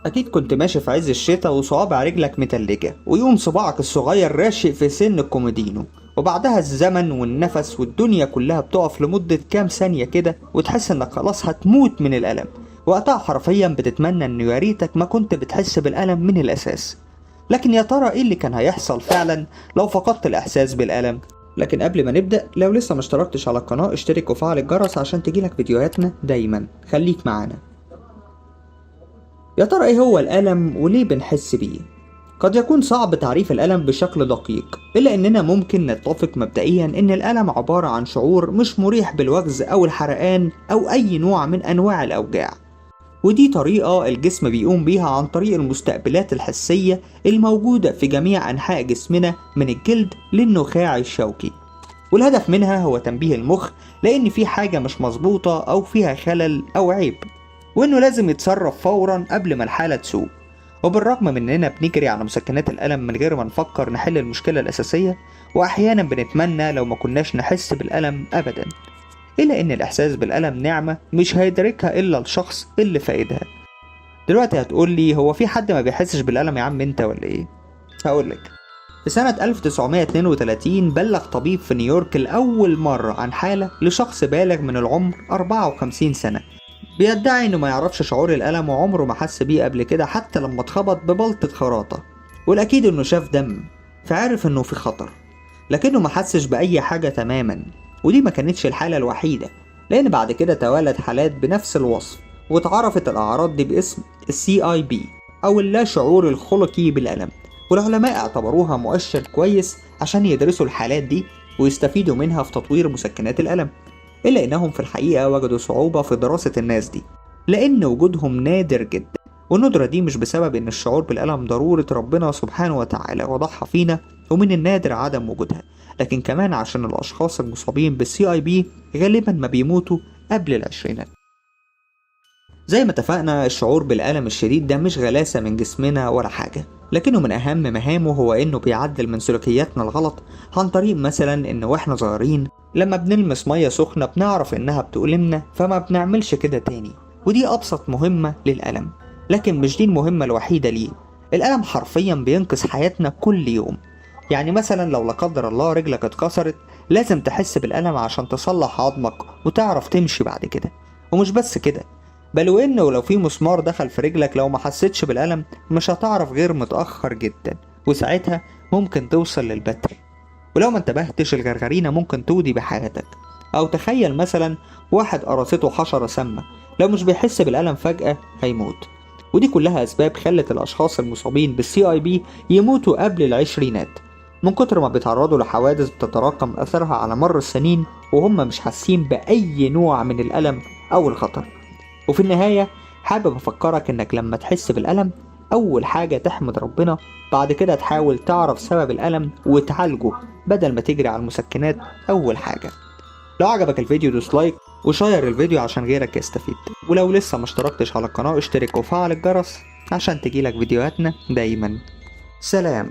أكيد كنت ماشي في عز الشتاء وصوابع رجلك متلجة ويقوم صباعك الصغير راشق في سن الكومودينو، وبعدها الزمن والنفس والدنيا كلها بتقف لمدة كام ثانية كده وتحس إنك خلاص هتموت من الألم. وقتها حرفيا بتتمنى إنه يا ريتك ما كنت بتحس بالألم من الأساس. لكن يا ترى إيه اللي كان هيحصل فعلا لو فقدت الإحساس بالألم؟ لكن قبل ما نبدأ، لو لسه ما اشتركتش على القناة اشترك وفعل الجرس عشان تجيلك فيديوهاتنا دايما. خليك معانا. يا ترى ايه هو الألم وليه بنحس بيه؟ قد يكون صعب تعريف الألم بشكل دقيق، إلا إننا ممكن نتفق مبدئيا إن الألم عبارة عن شعور مش مريح بالوجز أو الحرقان أو أي نوع من أنواع الأوجاع. ودي طريقة الجسم بيقوم بيها عن طريق المستقبلات الحسية الموجودة في جميع أنحاء جسمنا من الجلد للنخاع الشوكي. والهدف منها هو تنبيه المخ لأن في حاجة مش مظبوطة أو فيها خلل أو عيب، وإنه لازم يتصرف فورا قبل ما الحالة تسوء. وبالرغم من إننا بنجري على مسكنات الألم من غير ما نفكر نحل المشكلة الأساسية، وأحيانا بنتمنى لو ما كناش نحس بالألم أبدا، إلا إن الإحساس بالألم نعمة مش هيدركها إلا الشخص اللي فاقدها. دلوقتي هتقولي هو في حد ما بيحسش بالألم يا عم أنت ولا إيه؟ هقولك. في سنة 1932 بلغ طبيب في نيويورك لأول مرة عن حالة لشخص بالغ من العمر 54 سنة بيدعي انه ما يعرفش شعور الألم وعمره ما حس بيه قبل كده حتى لما اتخبط ببلطة خراطة. والأكيد انه شاف دم فعرف انه في خطر، لكنه ما حسش بأي حاجة تماما. ودي ما كانتش الحالة الوحيدة، لأن بعد كده توالت حالات بنفس الوصف، واتعرفت الأعراض دي باسم CIB أو اللا شعور الخلقي بالألم. والعلماء اعتبروها مؤشر كويس عشان يدرسوا الحالات دي ويستفيدوا منها في تطوير مسكنات الألم. إلا إنهم في الحقيقة وجدوا صعوبة في دراسة الناس دي، لأن وجودهم نادر جدا. والندرة دي مش بسبب إن الشعور بالألم ضرورة ربنا سبحانه وتعالى وضعها فينا ومن النادر عدم وجودها، لكن كمان عشان الأشخاص المصابين بالCIB غالبا ما بيموتوا قبل العشرينات. زي ما اتفقنا، الشعور بالألم الشديد ده مش غلاسة من جسمنا ولا حاجة، لكنه من أهم مهامه هو إنه بيعدل من سلوكياتنا الغلط، عن طريق مثلا إن وإحنا صغيرين لما بنلمس مية سخنة بنعرف إنها بتؤلمنا فما بنعملش كده تاني. ودي أبسط مهمة للألم، لكن مش دي المهمة الوحيدة ليه. الألم حرفيا بينقذ حياتنا كل يوم. يعني مثلا لو لا قدر الله رجلك اتكسرت، لازم تحس بالألم عشان تصلح عظمك وتعرف تمشي بعد كده. ومش بس كده، بل وإنه لو في مسمار دخل في رجلك لو ما حسيتش بالألم مش هتعرف غير متأخر جدا، وساعتها ممكن توصل للبتر. ولو ما انتبهتش الغرغرينة ممكن تودي بحياتك. أو تخيل مثلا واحد قرصته حشرة سامة، لو مش بيحس بالألم فجأة هيموت. ودي كلها أسباب خلت الأشخاص المصابين بالCIB يموتوا قبل العشرينات، من كتر ما بيتعرضوا لحوادث بتتراكم أثرها على مر السنين وهم مش حاسين بأي نوع من الألم أو الخطر. وفي النهاية حابب أفكرك إنك لما تحس بالألم أول حاجة تحمد ربنا، بعد كده تحاول تعرف سبب الألم وتعالجه بدل ما تجري على المسكنات أول حاجة. لو عجبك الفيديو دوس لايك وشير الفيديو عشان غيرك يستفيد، ولو لسه ما اشتركتش على القناة اشترك وفعل الجرس عشان تجيلك فيديوهاتنا دايما. سلام.